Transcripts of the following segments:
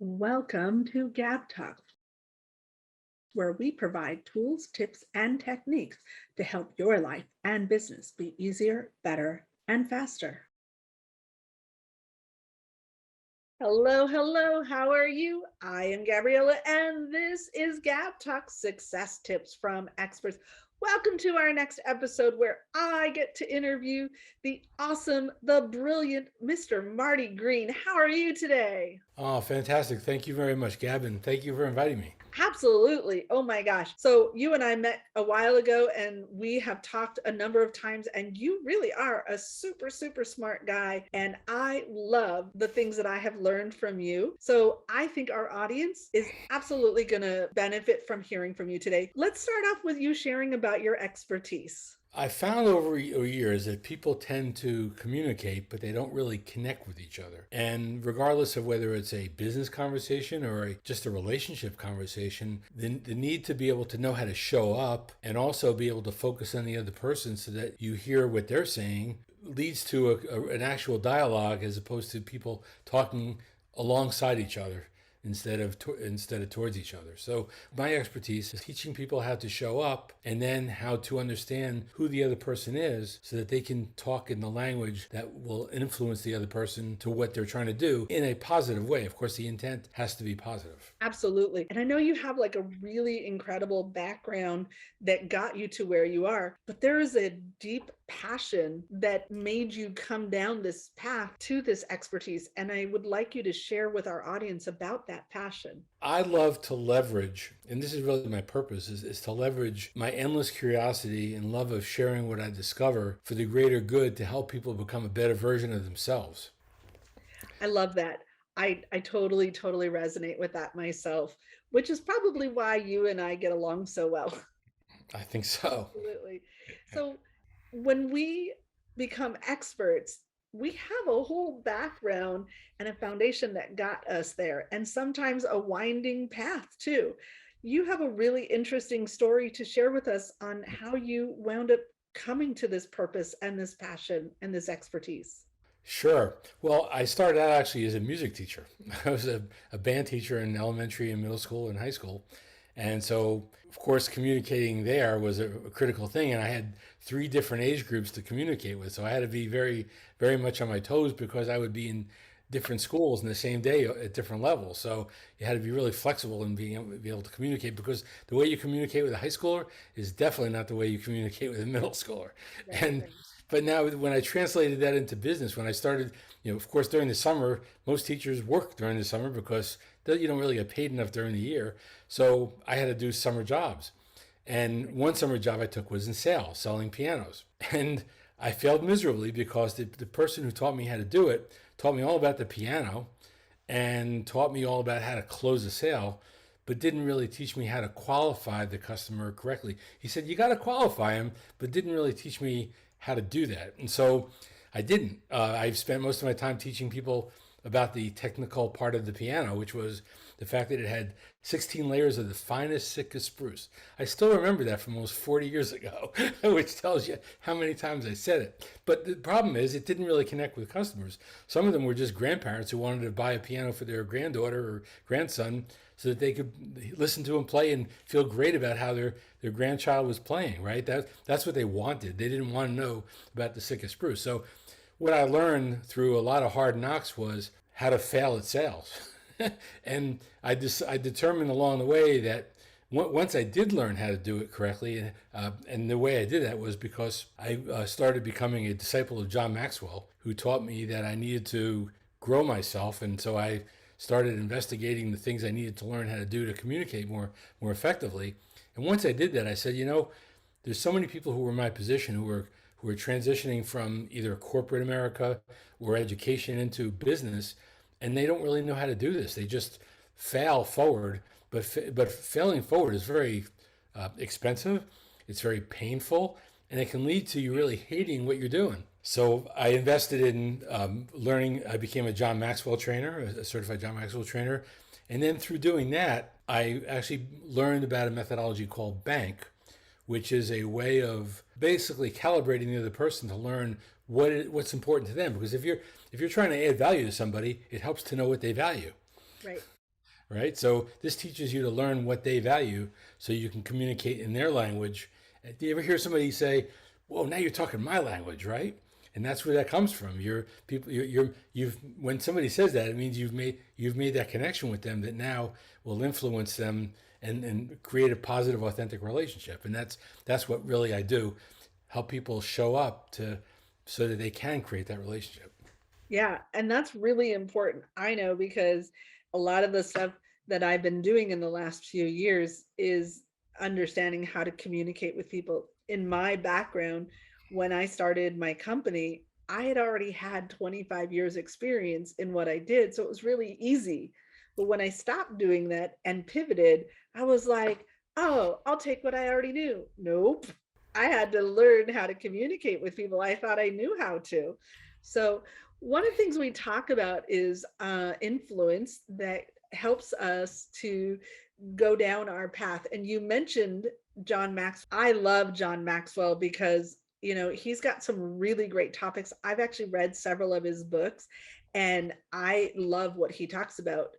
Welcome to GabTalks, where we provide tools, tips, and techniques to help your life and business be easier, better, and faster. Hello, hello. How are you? I am Gabriella, and this is GabTalks Success Tips from Experts. Welcome to our next episode where I get to interview the awesome, the brilliant Mr. Marty Greene. How are you today? Oh, fantastic. Thank you very much, Gavin. Thank you for inviting me. Absolutely. Oh my gosh. So you and I met a while ago and we have talked a number of times, and you really are a super, super smart guy. And I love the things that I have learned from you. So I think our audience is absolutely going to benefit from hearing from you today. Let's start off with you sharing about your expertise. I found over years that people tend to communicate, but they don't really connect with each other. And regardless of whether it's a business conversation or just a relationship conversation, the need to be able to know how to show up and also be able to focus on the other person so that you hear what they're saying leads to an actual dialogue as opposed to people talking alongside each other instead of towards each other. So my expertise is teaching people how to show up and then how to understand who the other person is so that they can talk in the language that will influence the other person to what they're trying to do in a positive way. Of course, the intent has to be positive. Absolutely. And I know you have like a really incredible background that got you to where you are, but there is a deep passion that made you come down this path to this expertise. And I would like you to share with our audience about that passion. I love to leverage, and this is really my purpose, is to leverage my endless curiosity and love of sharing what I discover for the greater good to help people become a better version of themselves. I love that. I totally, totally resonate with that myself, which is probably why you and I get along so well. I think so. Absolutely. So when we become experts, we have a whole background and a foundation that got us there, and sometimes a winding path too. You have a really interesting story to share with us on how you wound up coming to this purpose and this passion and this expertise. Sure. Well, I started out actually as a music teacher. I was a band teacher in elementary and middle school and high school. And so, of course, communicating there was a critical thing. And I had three different age groups to communicate with. So I had to be very, very much on my toes because I would be in different schools in the same day at different levels. So you had to be really flexible in being able to communicate because the way you communicate with a high schooler is definitely not the way you communicate with a middle schooler. Right, And right. but now when I translated that into business, when I started, of course, during the summer, most teachers work during the summer because you don't really get paid enough during the year. So I had to do summer jobs. And one summer job I took was in sales, selling pianos. And I failed miserably because the person who taught me how to do it taught me all about the piano and taught me all about how to close a sale, but didn't really teach me how to qualify the customer correctly. He said, you got to qualify him, but didn't really teach me how to do that. And so I didn't. I've spent most of my time teaching people about the technical part of the piano, which was the fact that it had 16 layers of the finest, sickest spruce. I still remember that from almost 40 years ago, which tells you how many times I said it. But the problem is it didn't really connect with customers. Some of them were just grandparents who wanted to buy a piano for their granddaughter or grandson so that they could listen to him play and feel great about how their grandchild was playing, right? That's what they wanted. They didn't want to know about the sickest spruce. So what I learned through a lot of hard knocks was how to fail at sales. And I determined along the way that once I did learn how to do it correctly, and the way I did that was because I started becoming a disciple of John Maxwell, who taught me that I needed to grow myself. And so I started investigating the things I needed to learn how to do to communicate more effectively. And once I did that, I said, there's so many people who were in my position who are transitioning from either corporate America or education into business, and they don't really know how to do this. They just fail forward, but failing forward is very expensive. It's very painful, and it can lead to you really hating what you're doing. So I invested in learning. I became a John Maxwell trainer, a certified John Maxwell trainer, and then through doing that, I actually learned about a methodology called Bank, which is a way of basically calibrating the other person to learn what's important to them. Because if you're trying to add value to somebody, it helps to know what they value. Right. right? So this teaches you to learn what they value so you can communicate in their language. Do you ever hear somebody say, "Whoa, now you're talking my language," right? And that's where that comes from. You've when somebody says that, it means you've made that connection with them that now will influence them and create a positive, authentic relationship. And that's what really I do, help people show up to so that they can create that relationship. Yeah, and that's really important. I know because a lot of the stuff that I've been doing in the last few years is understanding how to communicate with people. In my background, when I started my company, I had already had 25 years experience in what I did, so it was really easy. But when I stopped doing that and pivoted, I was like, "Oh, I'll take what I already knew." Nope. I had to learn how to communicate with people. I thought I knew how to. So one of the things we talk about is influence that helps us to go down our path. And you mentioned John Maxwell. I love John Maxwell because, he's got some really great topics. I've actually read several of his books and I love what he talks about.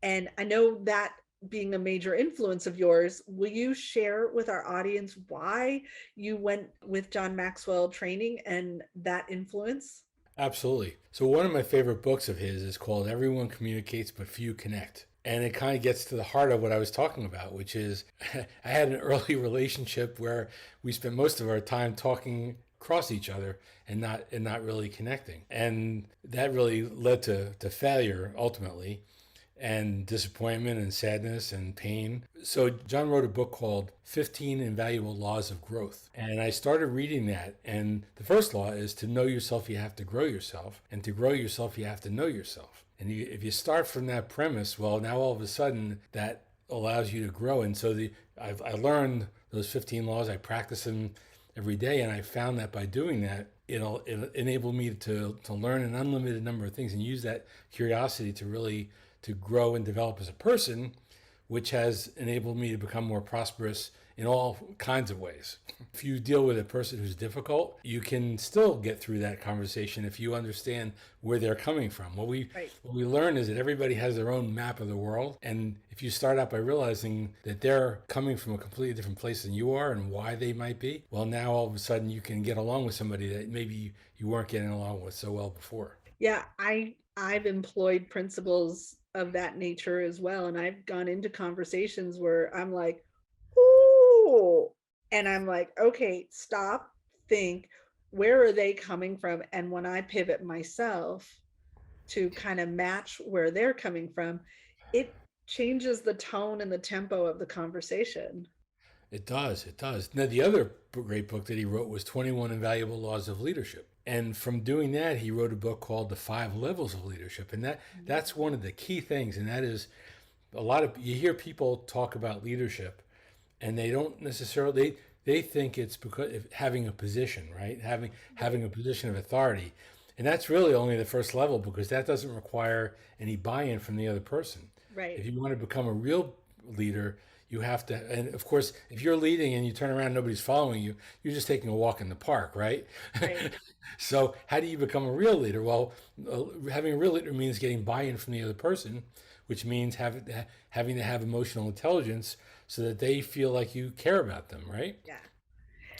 And I know that being a major influence of yours, will you share with our audience why you went with John Maxwell training and that influence? Absolutely. So one of my favorite books of his is called Everyone Communicates But Few Connect. And it kind of gets to the heart of what I was talking about, which is I had an early relationship where we spent most of our time talking across each other and not really connecting. And that really led to failure ultimately, and disappointment and sadness and pain. So John wrote a book called 15 Invaluable Laws of Growth. And I started reading that. And the first law is to know yourself, you have to grow yourself. And to grow yourself, you have to know yourself. And if you start from that premise, well, now all of a sudden that allows you to grow. And so I learned those 15 laws. I practice them every day. And I found that by doing that, it'll enable me to learn an unlimited number of things and use that curiosity to grow and develop as a person, which has enabled me to become more prosperous in all kinds of ways. If you deal with a person who's difficult, you can still get through that conversation if you understand where they're coming from. Right. What we learn is that everybody has their own map of the world. And if you start out by realizing that they're coming from a completely different place than you are and why they might be, well, now all of a sudden you can get along with somebody that maybe you weren't getting along with so well before. Yeah, I've employed principles of that nature as well. And I've gone into conversations where I'm like, ooh, and I'm like, okay, stop, think, where are they coming from? And when I pivot myself to kind of match where they're coming from, it changes the tone and the tempo of the conversation. It does. It does. Now, the other great book that he wrote was 21 Invaluable Laws of Leadership. And from doing that, he wrote a book called The Five Levels of Leadership. And that's one of the key things. And that is you hear people talk about leadership and they don't necessarily, they think it's because of having a position, right? Having a position of authority. And that's really only the first level because that doesn't require any buy-in from the other person. Right. If you want to become a real leader, you have to, and of course, if you're leading and you turn around, and nobody's following you, you're just taking a walk in the park, right? Right. So, how do you become a real leader? Well, having a real leader means getting buy-in from the other person, which means having to have emotional intelligence so that they feel like you care about them, right? Yeah.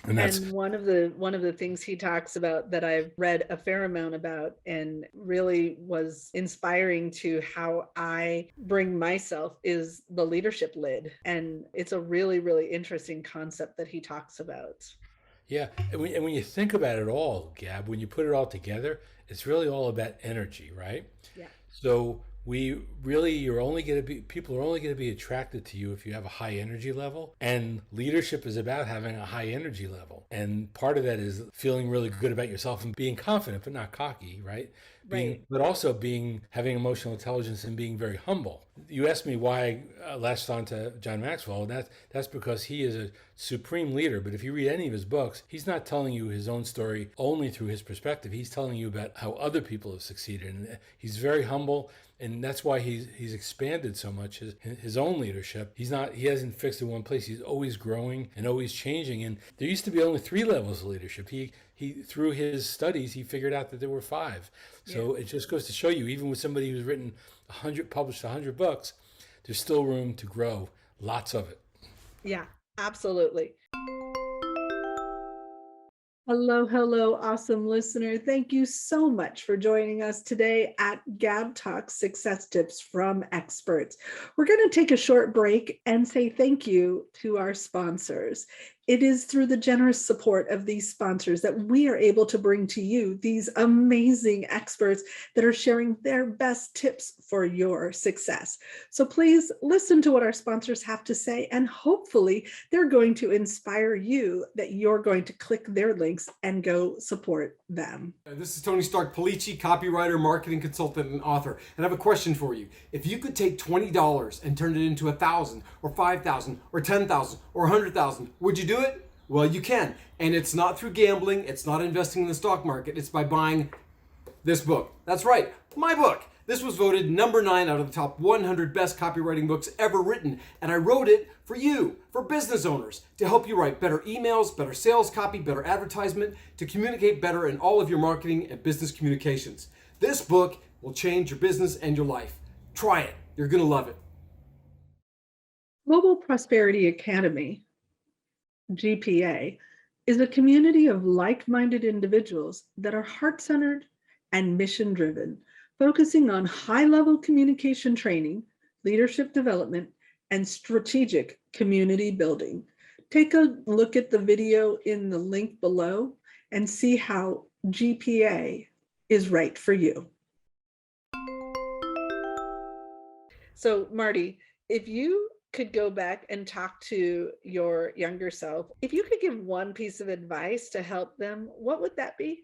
And that's And one of the things he talks about that I've read a fair amount about and really was inspiring to how I bring myself is the leadership lid. And it's a really, really interesting concept that he talks about. Yeah, and when you think about it all, Gab, when you put it all together, it's really all about energy, right? Yeah. So people are only going to be attracted to you if you have a high energy level. And leadership is about having a high energy level. And part of that is feeling really good about yourself and being confident, but not cocky, right? Right. But also having emotional intelligence and being very humble. You asked me why I latched on to John Maxwell, and that's because he is a supreme leader. But if you read any of his books, he's not telling you his own story only through his perspective. He's telling you about how other people have succeeded, and he's very humble. And that's why he's expanded so much his own leadership. He hasn't fixed in one place. He's always growing and always changing. And there used to be only 3 levels of leadership. He through his studies he figured out that there were 5. So it just goes to show you, even with somebody who's written published 100 books, there's still room to grow, lots of it. Yeah, absolutely. Hello, hello, awesome listener. Thank you so much for joining us today at GabTalks Success Tips from Experts. We're going to take a short break and say thank you to our sponsors. It is through the generous support of these sponsors that we are able to bring to you these amazing experts that are sharing their best tips for your success. So please listen to what our sponsors have to say, and hopefully they're going to inspire you that you're going to click their links and go support them. This is Tony Stark Polici, copywriter, marketing consultant, and author. And I have a question for you. If you could take $20 and turn it into 1,000 or 5,000 or 10,000 or 100,000, would you do it? Well, you can. And it's not through gambling. It's not investing in the stock market. It's by buying this book. That's right, my book. This was voted number 9 out of the top 100 best copywriting books ever written. And I wrote it for you, for business owners, to help you write better emails, better sales copy, better advertisement, to communicate better in all of your marketing and business communications. This book will change your business and your life. Try it. You're going to love it. Global Prosperity Academy, GPA, is a community of like-minded individuals that are heart-centered and mission-driven, focusing on high-level communication training, leadership development, and strategic community building. Take a look at the video in the link below and see how GPA is right for you. So, Marty, if you could go back and talk to your younger self, if you could give one piece of advice to help them, what would that be?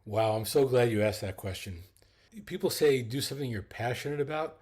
Wow, I'm so glad you asked that question. People say do something you're passionate about.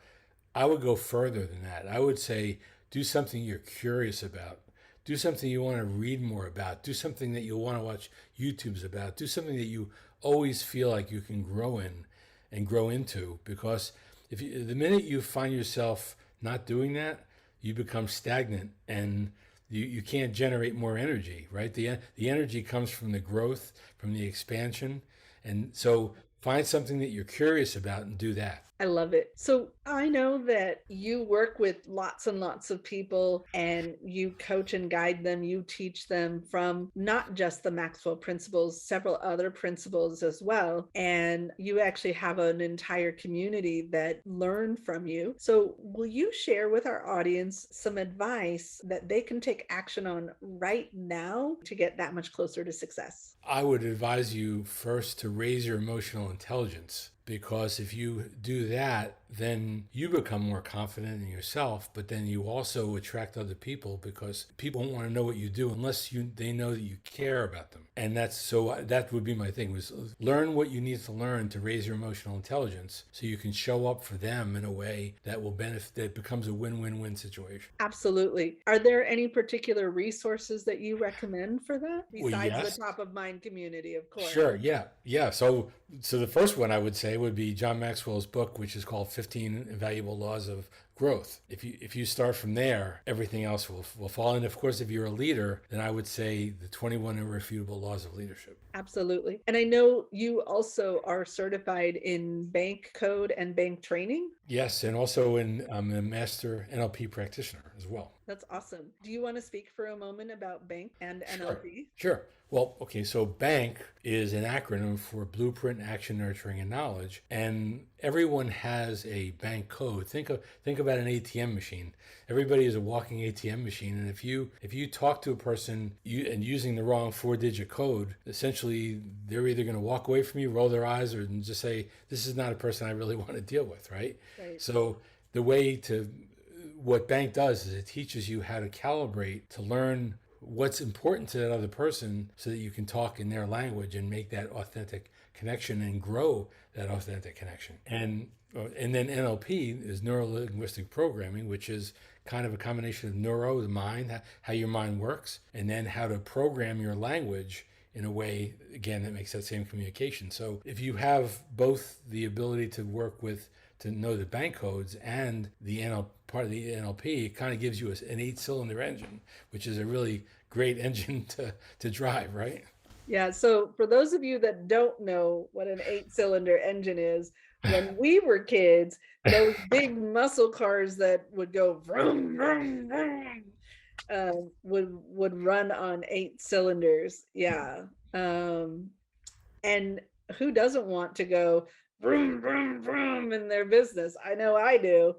I would go further than that. I would say do something you're curious about. Do something you want to read more about. Do something that you want to watch YouTubes about. Do something that you always feel like you can grow in and grow into. Because the minute you find yourself not doing that, you become stagnant and you can't generate more energy, right? The energy comes from the growth, from the expansion. And so find something that you're curious about and do that. I love it. So I know that you work with lots and lots of people and you coach and guide them. You teach them from not just the Maxwell principles, several other principles as well. And you actually have an entire community that learn from you. So will you share with our audience some advice that they can take action on right now to get that much closer to success? I would advise you first to raise your emotional intelligence, because if you do that, then you become more confident in yourself, but then you also attract other people, because people won't want to know what you do unless they know that you care about them. And that would be my thing, was learn what you need to learn to raise your emotional intelligence so you can show up for them in a way that will benefit, that becomes a win-win-win situation. Absolutely. Are there any particular resources that you recommend for that besides yes. the top of mind community, of course? Sure. Yeah. So the first one I would say would be John Maxwell's book, which is called 15 Invaluable Laws of Growth. If you start from there, everything else will fall. And of course, if you're a leader, then I would say the 21 Irrefutable Laws of Leadership. Absolutely. And I know you also are certified in bank code and bank training. Yes, and also I'm a master NLP practitioner as well. That's awesome. Do you want to speak for a moment about bank and NLP? Sure. Well, okay, so BANK is an acronym for Blueprint, Action, Nurturing, and Knowledge. And everyone has a bank code. Think about an ATM machine. Everybody is a walking ATM machine. And if you talk to a person and using the wrong 4-digit code, essentially they're either going to walk away from you, roll their eyes, or just say, this is not a person I really want to deal with, right? So what BANK does is it teaches you how to calibrate to learn what's important to that other person so that you can talk in their language and make that authentic connection and grow that authentic connection. And then NLP is neuro-linguistic programming, which is kind of a combination of neuro, the mind, how your mind works, and then how to program your language in a way, again, that makes that same communication. So if you have both the ability to know the bank codes and the part of the NLP, it kind of gives you an 8-cylinder engine, which is a really great engine to drive, right? Yeah. So for those of you that don't know what an 8-cylinder engine is, when we were kids, those big muscle cars that would go vroom, vroom, vroom, would run on 8 cylinders. Yeah. And who doesn't want to go vroom, vroom, vroom in their business? I know I do.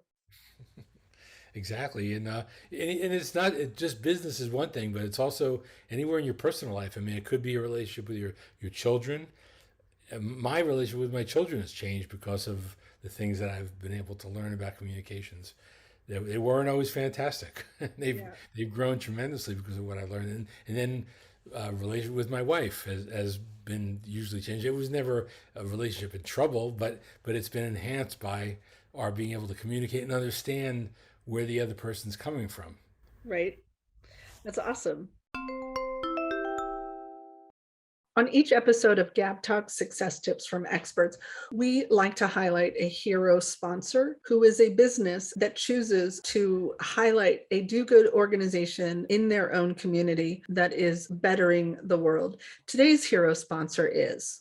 Exactly, and it's not just business is one thing, but it's also anywhere in your personal life. I mean, it could be a relationship with your children. My relationship with my children has changed because of the things that I've been able to learn about communications. They weren't always fantastic. they've Yeah. they've grown tremendously because of what I learned, and then relationship with my wife has been usually changed. It was never a relationship in trouble, but it's been enhanced by our being able to communicate and understand where the other person's coming from. Right. That's awesome. On each episode of GabTalks Success Tips from Experts, we like to highlight a hero sponsor who is a business that chooses to highlight a do-good organization in their own community that is bettering the world. Today's hero sponsor is...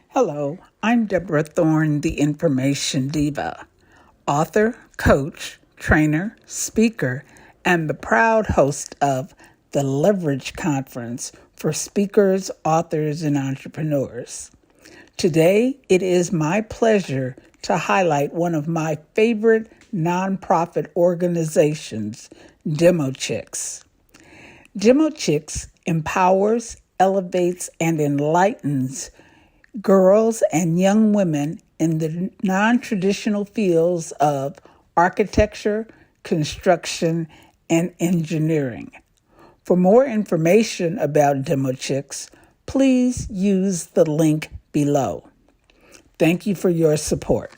Hello, I'm Deborah Thorne, the Information Diva, author, coach, trainer, speaker, and the proud host of the Leverage Conference for speakers, authors, and entrepreneurs. Today, it is my pleasure to highlight one of my favorite nonprofit organizations, Demo Chicks. Demo Chicks empowers, elevates, and enlightens girls and young women in the non-traditional fields of architecture, construction, and engineering. For more information about Demo Chicks, please use the link below. Thank you for your support.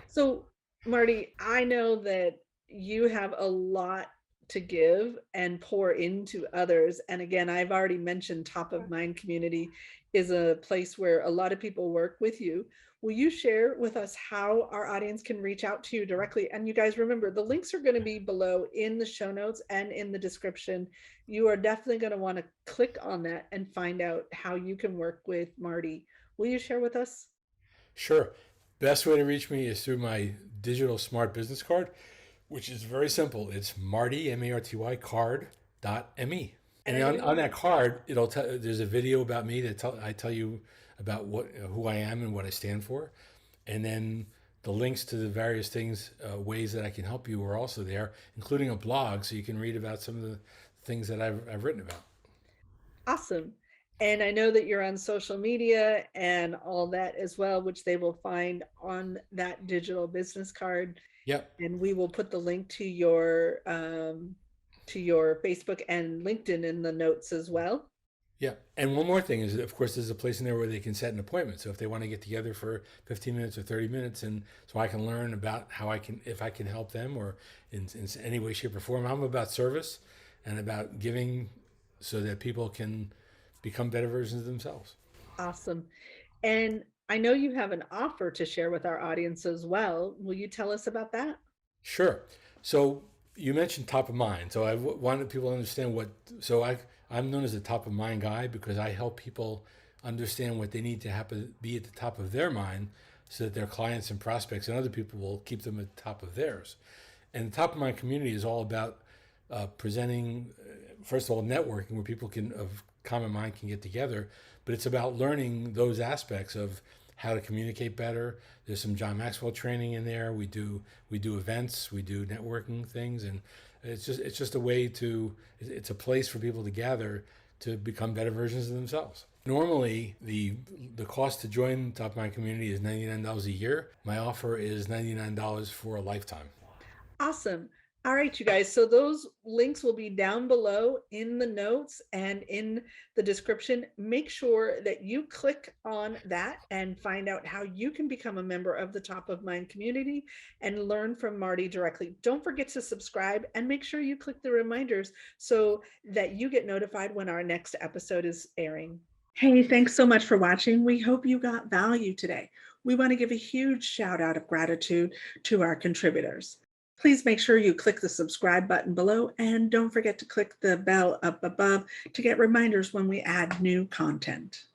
So, Marty, I know that you have a lot to give and pour into others. And again, I've already mentioned Top of Mind Community is a place where a lot of people work with you. Will you share with us how our audience can reach out to you directly? And you guys remember, the links are going to be below in the show notes and in the description. You are definitely going to want to click on that and find out how you can work with Marty. Will you share with us? Sure. Best way to reach me is through my digital smart business card, which is very simple. It's Marty, Marty, card.me. And on that card, there's a video about me that I tell you about who I am and what I stand for. And then the links to the various things, ways that I can help you are also there, including a blog so you can read about some of the things that I've written about. Awesome. And I know that you're on social media and all that as well, which they will find on that digital business card. Yep. And we will put the link to your Facebook and LinkedIn in the notes as well. Yeah. And one more thing is, of course, there's a place in there where they can set an appointment. So if they want to get together for 15 minutes or 30 minutes, and so I can learn about if I can help them or in any way, shape, or form. I'm about service and about giving so that people can become better versions of themselves. Awesome. And I know you have an offer to share with our audience as well. Will you tell us about that? Sure. So you mentioned top of mind. So I wanted people to understand I'm known as the top of mind guy because I help people understand what they need to be at the top of their mind so that their clients and prospects and other people will keep them at the top of theirs. And the top of mind community is all about presenting, first of all, networking where people of common mind can get together, but it's about learning those aspects of how to communicate better. There's some John Maxwell training in there. We do events, we do networking things, and it's just a way it's a place for people to gather to become better versions of themselves. Normally, the cost to join Top of Mind Community is $99 a year. My offer is $99 for a lifetime. Awesome. All right, you guys. So those links will be down below in the notes and in the description. Make sure that you click on that and find out how you can become a member of the Top of Mind community and learn from Marty directly. Don't forget to subscribe and make sure you click the reminders so that you get notified when our next episode is airing. Hey, thanks so much for watching. We hope you got value today. We want to give a huge shout out of gratitude to our contributors. Please make sure you click the subscribe button below and don't forget to click the bell up above to get reminders when we add new content.